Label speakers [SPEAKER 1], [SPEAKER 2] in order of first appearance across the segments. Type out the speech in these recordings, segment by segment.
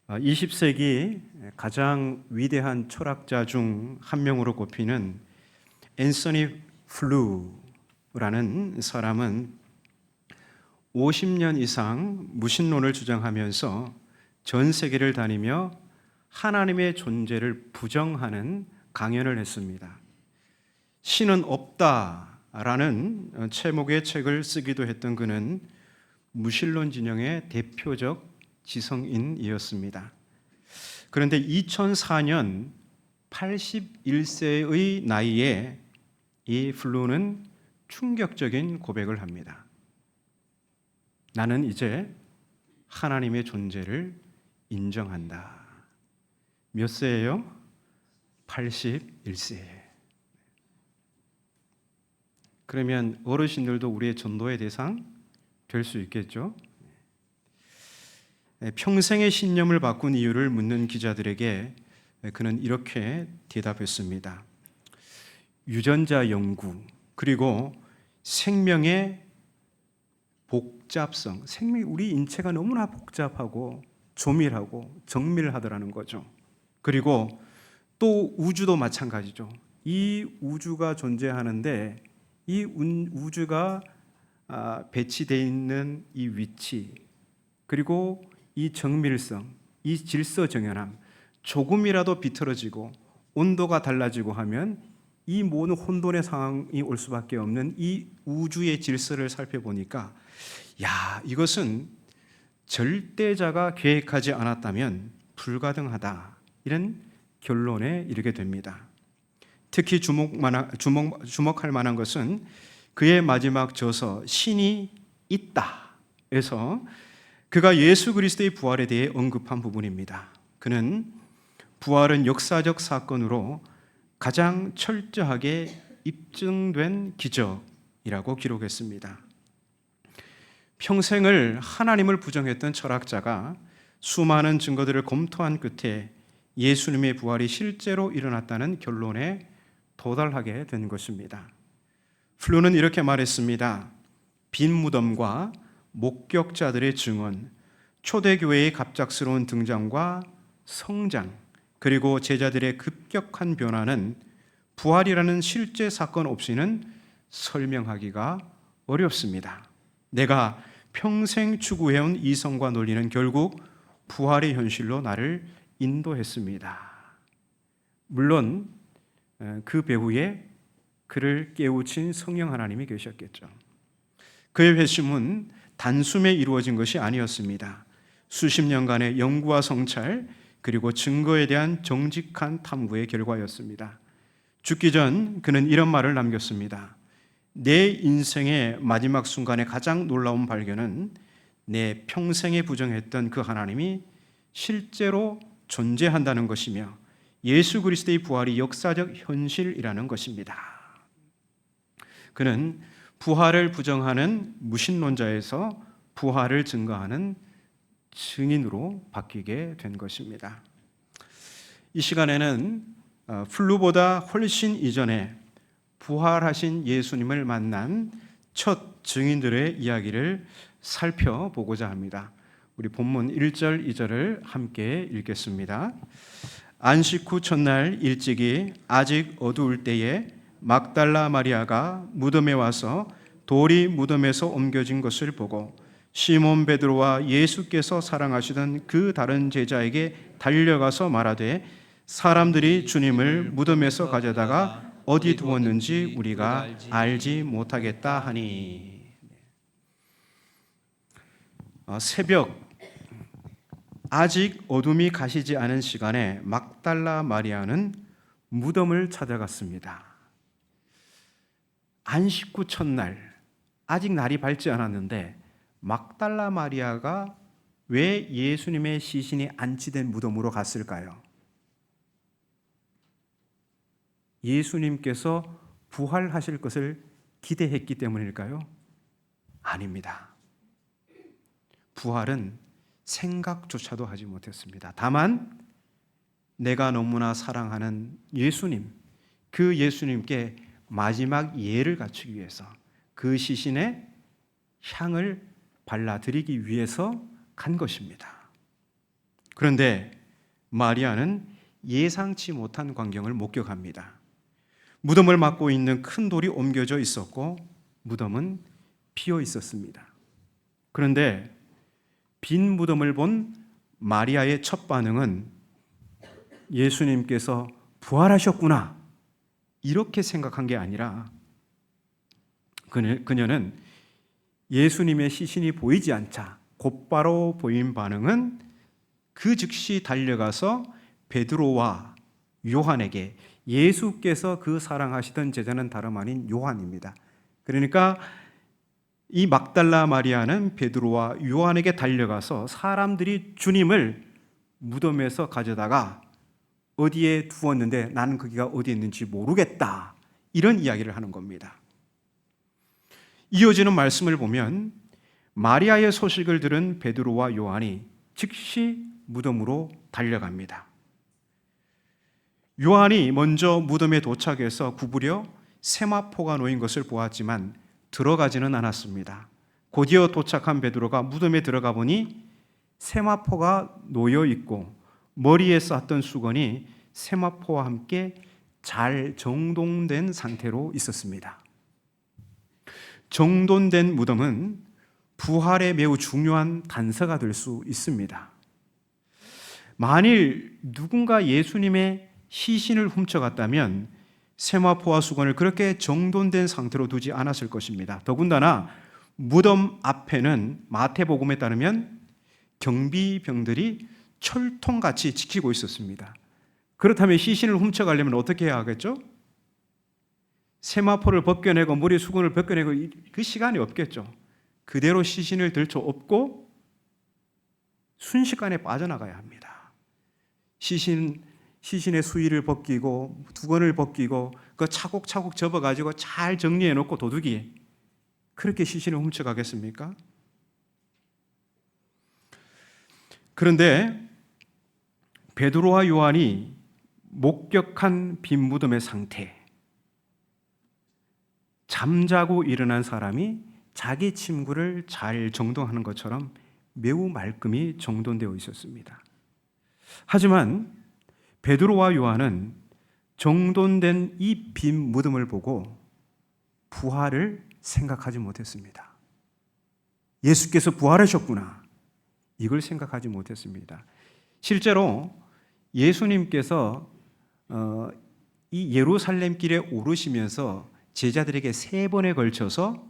[SPEAKER 1] 20세기 가장 위대한 철학자 중 한 명으로 꼽히는 앤서니 플루라는 사람은 50년 이상 무신론을 주장하면서 전 세계를 다니며 하나님의 존재를 부정하는 강연을 했습니다. 신은 없다라는 제목의 책을 쓰기도 했던 그는 무신론 진영의 대표적 지성인이었습니다. 그런데 2004년 81세의 나이에 이 플루는 충격적인 고백을 합니다. 나는 이제 하나님의 존재를 인정한다. 몇 세예요? 81세. 그러면 어르신들도 우리의 전도의 대상 될 수 있겠죠? 평생의 신념을 바꾼 이유를 묻는 기자들에게 그는 이렇게 대답했습니다. 유전자 연구, 그리고 생명의 복잡성, 우리 인체가 너무나 복잡하고 조밀하고 정밀하더라는 거죠. 그리고 또 우주도 마찬가지죠. 이 우주가 존재하는데 이 우주가 배치되어 있는 이 위치, 그리고 이 정밀성, 이 질서정연함, 조금이라도 비틀어지고 온도가 달라지고 하면 이 모든 혼돈의 상황이 올 수밖에 없는 이 우주의 질서를 살펴보니까 이것은 절대자가 계획하지 않았다면 불가능하다, 이런 결론에 이르게 됩니다. 특히 주목할 만한 것은 그의 마지막 저서 신이 있다에서 그가 예수 그리스도의 부활에 대해 언급한 부분입니다. 그는 부활은 역사적 사건으로 가장 철저하게 입증된 기적이라고 기록했습니다. 평생을 하나님을 부정했던 철학자가 수많은 증거들을 검토한 끝에 예수님의 부활이 실제로 일어났다는 결론에 도달하게 된 것입니다. 플루는 이렇게 말했습니다. 빈 무덤과 목격자들의 증언, 초대교회의 갑작스러운 등장과 성장, 그리고 제자들의 급격한 변화는 부활이라는 실제 사건 없이는 설명하기가 어렵습니다. 내가 평생 추구해온 이성과 논리는 결국 부활의 현실로 나를 인도했습니다. 물론 그 배후에 그를 깨우친 성령 하나님이 계셨겠죠. 그의 회심은 단숨에 이루어진 것이 아니었습니다. 수십 년간의 연구와 성찰, 그리고 증거에 대한 정직한 탐구의 결과였습니다. 죽기 전 그는 이런 말을 남겼습니다. 내 인생의 마지막 순간의 가장 놀라운 발견은 내 평생에 부정했던 그 하나님이 실제로 존재한다는 것이며 예수 그리스도의 부활이 역사적 현실이라는 것입니다. 그는 부활을 부정하는 무신론자에서 부활을 증거하는 증인으로 바뀌게 된 것입니다. 이 시간에는 플루보다 훨씬 이전에 부활하신 예수님을 만난 첫 증인들의 이야기를 살펴보고자 합니다. 우리 본문 1절, 2절을 함께 읽겠습니다. 안식 후 첫날 일찍이 아직 어두울 때에 막달라 마리아가 무덤에 와서 돌이 무덤에서 옮겨진 것을 보고 시몬 베드로와 예수께서 사랑하시던 그 다른 제자에게 달려가서 말하되 사람들이 주님을 무덤에서 가져다가 어디 두었는지 우리가 알지 못하겠다 하니. 새벽 아직 어둠이 가시지 않은 시간에 막달라 마리아는 무덤을 찾아갔습니다. 안식 후 첫날, 아직 날이 밝지 않았는데 막달라 마리아가 왜 예수님의 시신이 안치된 무덤으로 갔을까요? 예수님께서 부활하실 것을 기대했기 때문일까요? 아닙니다. 부활은 생각조차도 하지 못했습니다. 다만 내가 너무나 사랑하는 예수님, 그 예수님께 마지막 예를 갖추기 위해서 그 시신에 향을 발라드리기 위해서 간 것입니다. 그런데 마리아는 예상치 못한 광경을 목격합니다. 무덤을 막고 있는 큰 돌이 옮겨져 있었고 무덤은 비어 있었습니다. 그런데 빈 무덤을 본 마리아의 첫 반응은 예수님께서 부활하셨구나 이렇게 생각한 게 아니라 그녀는 예수님의 시신이 보이지 않자 곧바로 보인 반응은 그 즉시 달려가서 베드로와 요한에게, 예수께서 그 사랑하시던 제자는 다름 아닌 요한입니다. 그러니까 이 막달라 마리아는 베드로와 요한에게 달려가서 사람들이 주님을 무덤에서 가져다가 어디에 두었는데 나는 거기가 어디에 있는지 모르겠다, 이런 이야기를 하는 겁니다. 이어지는 말씀을 보면 마리아의 소식을 들은 베드로와 요한이 즉시 무덤으로 달려갑니다. 요한이 먼저 무덤에 도착해서 구부려 세마포가 놓인 것을 보았지만 들어가지는 않았습니다. 곧이어 도착한 베드로가 무덤에 들어가 보니 세마포가 놓여 있고 머리에 쌌던 수건이 세마포와 함께 잘 정돈된 상태로 있었습니다. 정돈된 무덤은 부활에 매우 중요한 단서가 될 수 있습니다. 만일 누군가 예수님의 시신을 훔쳐갔다면 세마포와 수건을 그렇게 정돈된 상태로 두지 않았을 것입니다. 더군다나 무덤 앞에는 마태복음에 따르면 경비병들이 철통같이 지키고 있었습니다. 그렇다면 시신을 훔쳐가려면 어떻게 해야 하겠죠? 세마포를 벗겨내고 머리 수건을 벗겨내고 그 시간이 없겠죠. 그대로 시신을 들쳐 업고 순식간에 빠져나가야 합니다. 시신의 수의를 벗기고 두건을 벗기고 그 차곡차곡 접어가지고 잘 정리해 놓고 도둑이 그렇게 시신을 훔쳐가겠습니까? 그런데 베드로와 요한이 목격한 빈 무덤의 상태, 잠자고 일어난 사람이 자기 침구를 잘 정돈하는 것처럼 매우 말끔히 정돈되어 있었습니다. 하지만 베드로와 요한은 정돈된 이 빈 무덤을 보고 부활을 생각하지 못했습니다. 예수께서 부활하셨구나, 이걸 생각하지 못했습니다. 실제로 예수님께서 이 예루살렘 길에 오르시면서 제자들에게 3번에 걸쳐서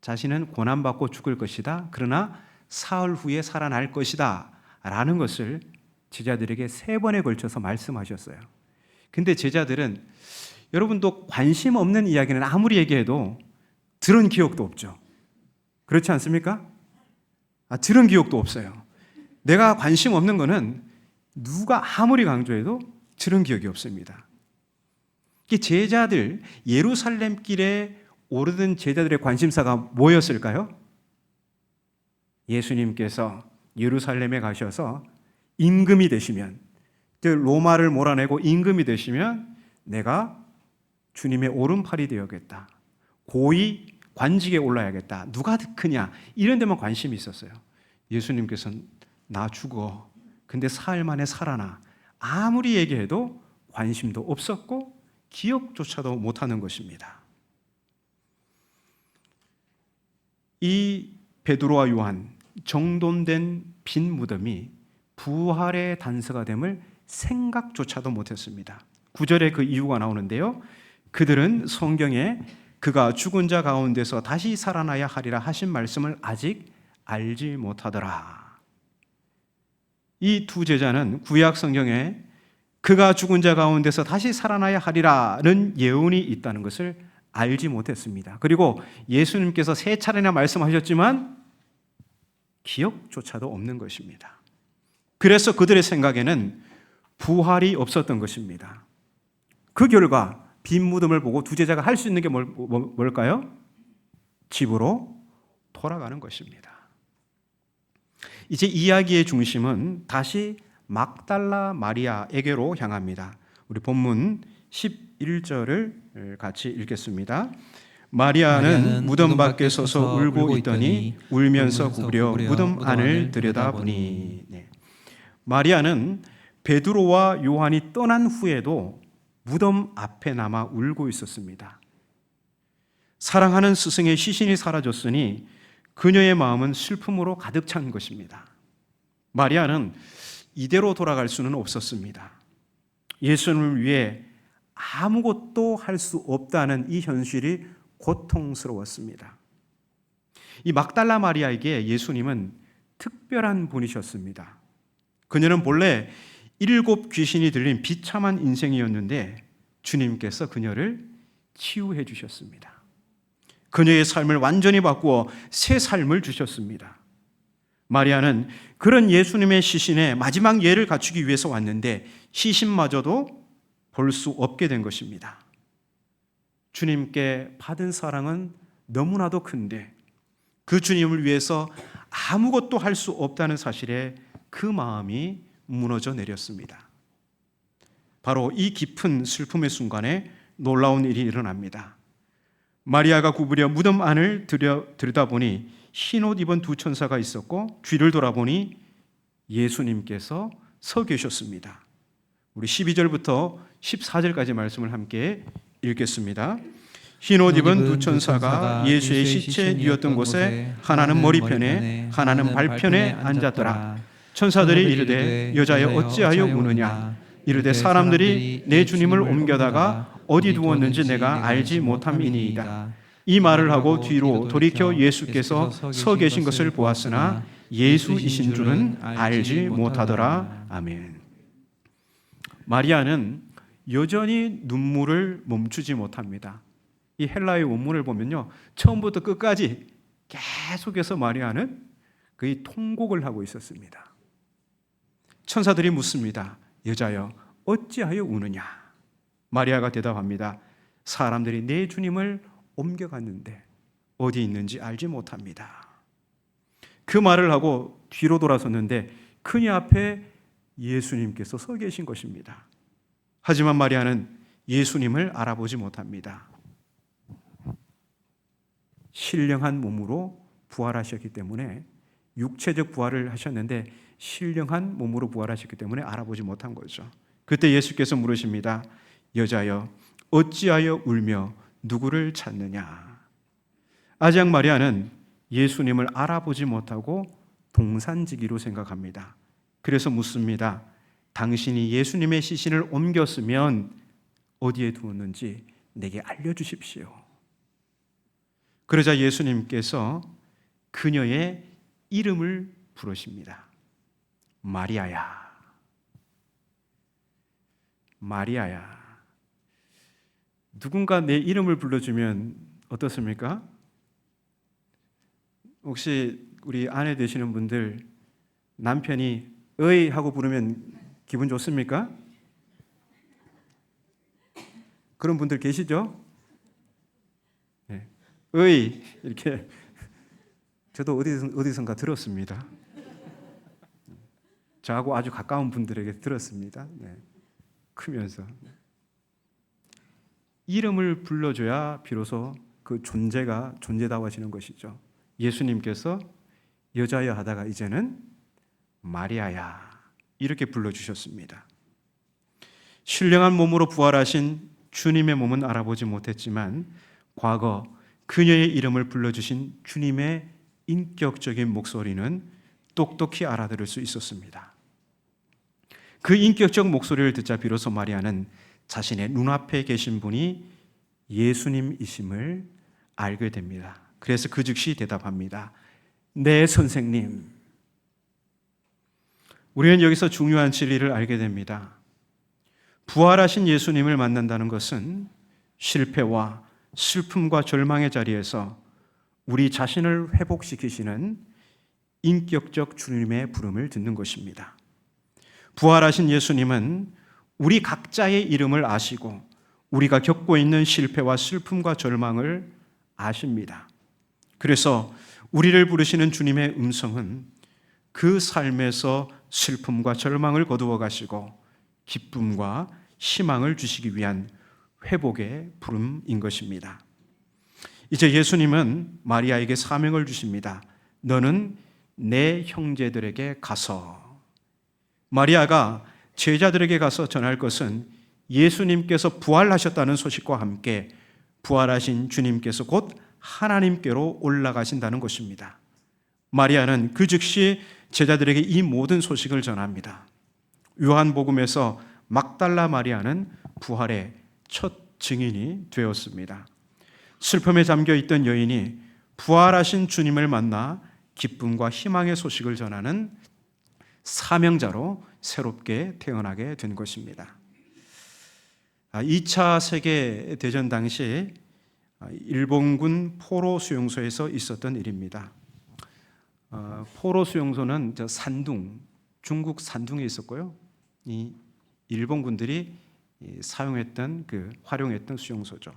[SPEAKER 1] 자신은 고난받고 죽을 것이다, 그러나 사흘 후에 살아날 것이다 라는 것을 제자들에게 3번에 걸쳐서 말씀하셨어요. 근데 제자들은, 여러분도 관심 없는 이야기는 아무리 얘기해도 들은 기억도 없죠. 그렇지 않습니까? 들은 기억도 없어요. 내가 관심 없는 거는 누가 아무리 강조해도 들은 기억이 없습니다. 제자들, 예루살렘 길에 오르던 제자들의 관심사가 뭐였을까요? 예수님께서 예루살렘에 가셔서 임금이 되시면, 로마를 몰아내고 임금이 되시면 내가 주님의 오른팔이 되어야겠다, 고위 관직에 올라야겠다, 누가 크냐, 이런 데만 관심이 있었어요. 예수님께서는 나 죽어, 근데 사흘 만에 살아나, 아무리 얘기해도 관심도 없었고 기억조차도 못하는 것입니다. 이 베드로와 요한, 정돈된 빈 무덤이 부활의 단서가 됨을 생각조차도 못했습니다. 9절에 그 이유가 나오는데요, 그들은 성경에 그가 죽은 자 가운데서 다시 살아나야 하리라 하신 말씀을 아직 알지 못하더라. 이 두 제자는 구약 성경에 그가 죽은 자 가운데서 다시 살아나야 하리라는 예언이 있다는 것을 알지 못했습니다. 그리고 예수님께서 3차례나 말씀하셨지만 기억조차도 없는 것입니다. 그래서 그들의 생각에는 부활이 없었던 것입니다. 그 결과 빈 무덤을 보고 두 제자가 할 수 있는 게 뭘까요? 집으로 돌아가는 것입니다. 이제 이야기의 중심은 다시 막달라 마리아에게로 향합니다. 우리 본문 11절을 같이 읽겠습니다. 마리아는 무덤 밖에 서서 울고 있더니 울면서 구부려 무덤 안을 들여다보니. 네. 마리아는 베드로와 요한이 떠난 후에도 무덤 앞에 남아 울고 있었습니다. 사랑하는 스승의 시신이 사라졌으니 그녀의 마음은 슬픔으로 가득 찬 것입니다. 마리아는 이대로 돌아갈 수는 없었습니다. 예수님을 위해 아무것도 할 수 없다는 이 현실이 고통스러웠습니다. 이 막달라 마리아에게 예수님은 특별한 분이셨습니다. 그녀는 본래 7 귀신이 들린 비참한 인생이었는데 주님께서 그녀를 치유해 주셨습니다. 그녀의 삶을 완전히 바꾸어 새 삶을 주셨습니다. 마리아는 그런 예수님의 시신에 마지막 예를 갖추기 위해서 왔는데 시신마저도 볼 수 없게 된 것입니다. 주님께 받은 사랑은 너무나도 큰데 그 주님을 위해서 아무것도 할 수 없다는 사실에 그 마음이 무너져 내렸습니다. 바로 이 깊은 슬픔의 순간에 놀라운 일이 일어납니다. 마리아가 구부려 무덤 안을 들여다보니 흰옷 입은 2 천사가 있었고 뒤를 돌아보니 예수님께서 서 계셨습니다. 우리 12절부터 14절까지 말씀을 함께 읽겠습니다. 흰옷 입은 2 천사가 예수의 시체 뉘었던 곳에 하나는 머리편에 하나는 발편에 앉았더라. 천사들이 이르되 여자여 어찌하여 우느냐. 이르되 사람들이 내 주님을 옮겨다가 어디 두었는지 내가 알지 못함이니이다. 이 말을 하고 뒤로 돌이켜 예수께서 서 계신 것을 보았으나 예수이신 줄은 알지 못하더라. 아멘. 마리아는 여전히 눈물을 멈추지 못합니다. 이 헬라의 원문을 보면요, 처음부터 끝까지 계속해서 마리아는 거의 통곡을 하고 있었습니다. 천사들이 묻습니다. 여자여 어찌하여 우느냐. 마리아가 대답합니다. 사람들이 내 주님을 옮겨갔는데 어디 있는지 알지 못합니다. 그 말을 하고 뒤로 돌아섰는데 그녀 앞에 예수님께서 서 계신 것입니다. 하지만 마리아는 예수님을 알아보지 못합니다. 신령한 몸으로 부활하셨기 때문에 육체적 부활을 하셨는데 신령한 몸으로 부활하셨기 때문에 알아보지 못한 거죠. 그때 예수께서 물으십니다. 여자여 어찌하여 울며 누구를 찾느냐. 아직 마리아는 예수님을 알아보지 못하고 동산지기로 생각합니다. 그래서 묻습니다. 당신이 예수님의 시신을 옮겼으면 어디에 두었는지 내게 알려주십시오. 그러자 예수님께서 그녀의 이름을 부르십니다. 마리아야. 마리아야. 누군가 내 이름을 불러주면 어떻습니까? 혹시 우리 아내 되시는 분들 남편이 어이 하고 부르면 기분 좋습니까? 그런 분들 계시죠? 네. 어이 이렇게 저도 어디선가 들었습니다. 저하고 아주 가까운 분들에게 들었습니다. 네. 크면서 이름을 불러줘야 비로소 그 존재가 존재다워지는 것이죠. 예수님께서 여자여 하다가 이제는 마리아야 이렇게 불러주셨습니다. 신령한 몸으로 부활하신 주님의 몸은 알아보지 못했지만 과거 그녀의 이름을 불러주신 주님의 인격적인 목소리는 똑똑히 알아들을 수 있었습니다. 그 인격적 목소리를 듣자 비로소 마리아는 자신의 눈앞에 계신 분이 예수님이심을 알게 됩니다. 그래서 그 즉시 대답합니다. 네, 선생님. 우리는 여기서 중요한 진리를 알게 됩니다. 부활하신 예수님을 만난다는 것은 실패와 슬픔과 절망의 자리에서 우리 자신을 회복시키시는 인격적 주님의 부름을 듣는 것입니다. 부활하신 예수님은 우리 각자의 이름을 아시고 우리가 겪고 있는 실패와 슬픔과 절망을 아십니다. 그래서 우리를 부르시는 주님의 음성은 그 삶에서 슬픔과 절망을 거두어 가시고 기쁨과 희망을 주시기 위한 회복의 부름인 것입니다. 이제 예수님은 마리아에게 사명을 주십니다. 너는 내 형제들에게 가서 마리아가 제자들에게 가서 전할 것은 예수님께서 부활하셨다는 소식과 함께 부활하신 주님께서 곧 하나님께로 올라가신다는 것입니다. 마리아는 그 즉시 제자들에게 이 모든 소식을 전합니다. 요한복음에서 막달라 마리아는 부활의 첫 증인이 되었습니다. 슬픔에 잠겨 있던 여인이 부활하신 주님을 만나 기쁨과 희망의 소식을 전하는 사명자로 새롭게 태어나게 된 것입니다. 2차 세계대전 당시 일본군 포로 수용소에서 있었던 일입니다. 포로 수용소는 산둥, 중국 산둥에 있었고요. 이 일본군들이 사용했던 활용했던 수용소죠.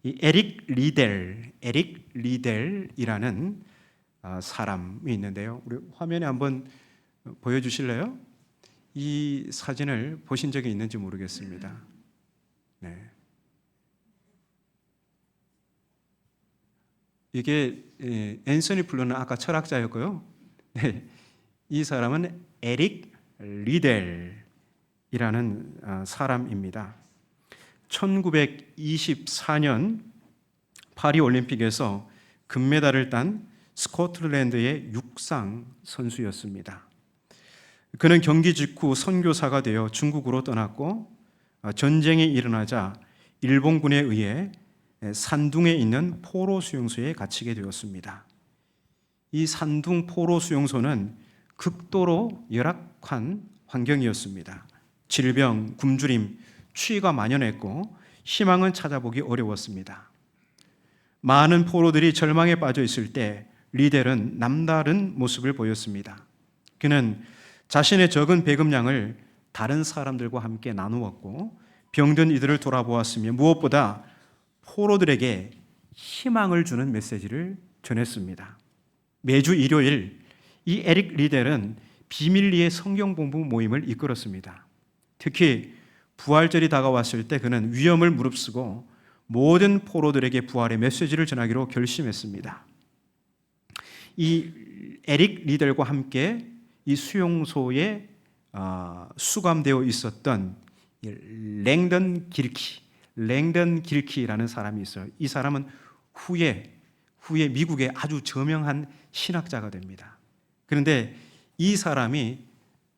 [SPEAKER 1] 이 에릭 리델이라는 사람이 있는데요. 우리 화면에 한번 보여주실래요? 이 사진을 보신 적이 있는지 모르겠습니다. 네. 이게 앤서니 블루는 아까 철학자였고요. 네. 이 사람은 에릭 리델이라는 사람입니다. 1924년 파리 올림픽에서 금메달을 딴 스코틀랜드의 육상 선수였습니다. 그는 경기 직후 선교사가 되어 중국으로 떠났고 전쟁이 일어나자 일본군에 의해 산둥에 있는 포로 수용소에 갇히게 되었습니다. 이 산둥 포로 수용소는 극도로 열악한 환경이었습니다. 질병, 굶주림, 추위가 만연했고 희망은 찾아보기 어려웠습니다. 많은 포로들이 절망에 빠져 있을 때 리델은 남다른 모습을 보였습니다. 그는 자신의 적은 배급량을 다른 사람들과 함께 나누었고 병든 이들을 돌아보았으며 무엇보다 포로들에게 희망을 주는 메시지를 전했습니다. 매주 일요일 이 에릭 리델은 비밀리에 성경 공부 모임을 이끌었습니다. 특히 부활절이 다가왔을 때 그는 위험을 무릅쓰고 모든 포로들에게 부활의 메시지를 전하기로 결심했습니다. 이 에릭 리델과 함께 이 수용소에 수감되어 있었던 랭던 길키라는 사람이 있어요. 이 사람은 후에 미국의 아주 저명한 신학자가 됩니다. 그런데 이 사람이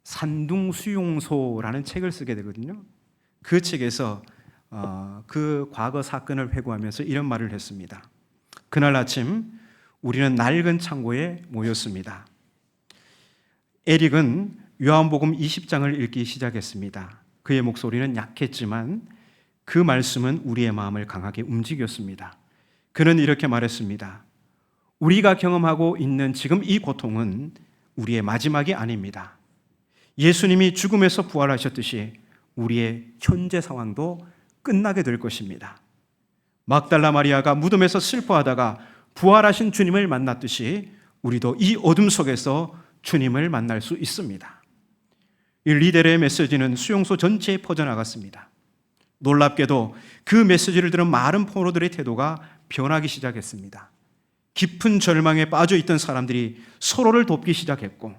[SPEAKER 1] 산둥 수용소라는 책을 쓰게 되거든요. 그 책에서 그 과거 사건을 회고하면서 이런 말을 했습니다. 그날 아침 우리는 낡은 창고에 모였습니다. 에릭은 요한복음 20장을 읽기 시작했습니다. 그의 목소리는 약했지만 그 말씀은 우리의 마음을 강하게 움직였습니다. 그는 이렇게 말했습니다. 우리가 경험하고 있는 지금 이 고통은 우리의 마지막이 아닙니다. 예수님이 죽음에서 부활하셨듯이 우리의 현재 상황도 끝나게 될 것입니다. 막달라 마리아가 무덤에서 슬퍼하다가 부활하신 주님을 만났듯이 우리도 이 어둠 속에서 주님을 만날 수 있습니다. 이 리델의 메시지는 수용소 전체에 퍼져나갔습니다. 놀랍게도 그 메시지를 들은 많은 포로들의 태도가 변하기 시작했습니다. 깊은 절망에 빠져 있던 사람들이 서로를 돕기 시작했고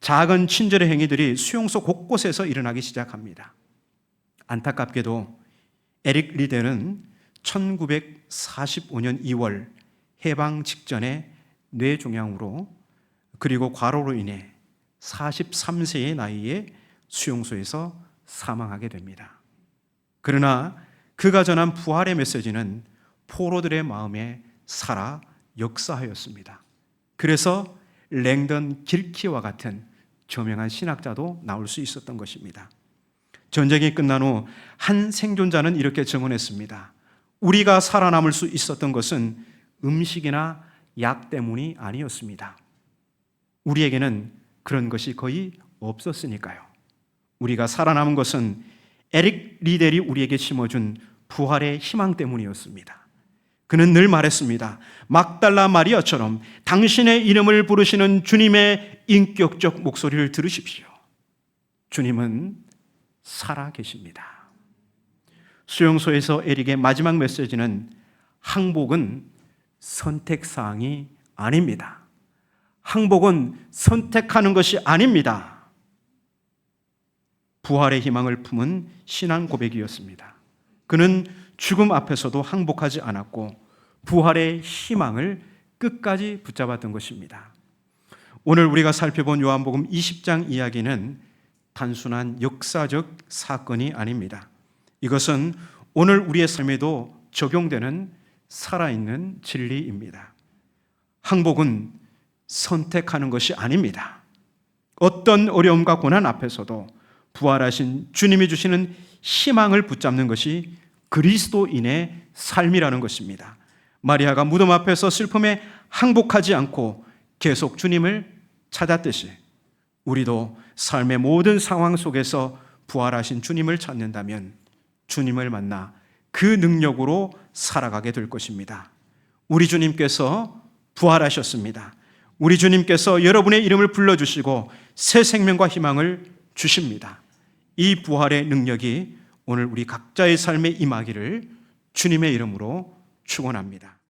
[SPEAKER 1] 작은 친절의 행위들이 수용소 곳곳에서 일어나기 시작합니다. 안타깝게도 에릭 리델은 1945년 2월 해방 직전에 뇌종양으로 그리고 과로로 인해 43세의 나이에 수용소에서 사망하게 됩니다. 그러나 그가 전한 부활의 메시지는 포로들의 마음에 살아 역사하였습니다. 그래서 랭던 길키와 같은 저명한 신학자도 나올 수 있었던 것입니다. 전쟁이 끝난 후 한 생존자는 이렇게 증언했습니다. 우리가 살아남을 수 있었던 것은 음식이나 약 때문이 아니었습니다. 우리에게는 그런 것이 거의 없었으니까요. 우리가 살아남은 것은 에릭 리델이 우리에게 심어준 부활의 희망 때문이었습니다. 그는 늘 말했습니다. 막달라 마리아처럼 당신의 이름을 부르시는 주님의 인격적 목소리를 들으십시오. 주님은 살아 계십니다. 수용소에서 에릭의 마지막 메시지는 항복은 선택사항이 아닙니다. 항복은 선택하는 것이 아닙니다. 부활의 희망을 품은 신앙 고백이었습니다. 그는 죽음 앞에서도 항복하지 않았고 부활의 희망을 끝까지 붙잡았던 것입니다. 오늘 우리가 살펴본 요한복음 20장 이야기는 단순한 역사적 사건이 아닙니다. 이것은 오늘 우리의 삶에도 적용되는 살아있는 진리입니다. 항복은 선택하는 것이 아닙니다. 어떤 어려움과 고난 앞에서도 부활하신 주님이 주시는 희망을 붙잡는 것이 그리스도인의 삶이라는 것입니다. 마리아가 무덤 앞에서 슬픔에 항복하지 않고 계속 주님을 찾았듯이 우리도 삶의 모든 상황 속에서 부활하신 주님을 찾는다면 주님을 만나 그 능력으로 살아가게 될 것입니다. 우리 주님께서 부활하셨습니다. 우리 주님께서 여러분의 이름을 불러주시고 새 생명과 희망을 주십니다. 이 부활의 능력이 오늘 우리 각자의 삶에 임하기를 주님의 이름으로 축원합니다.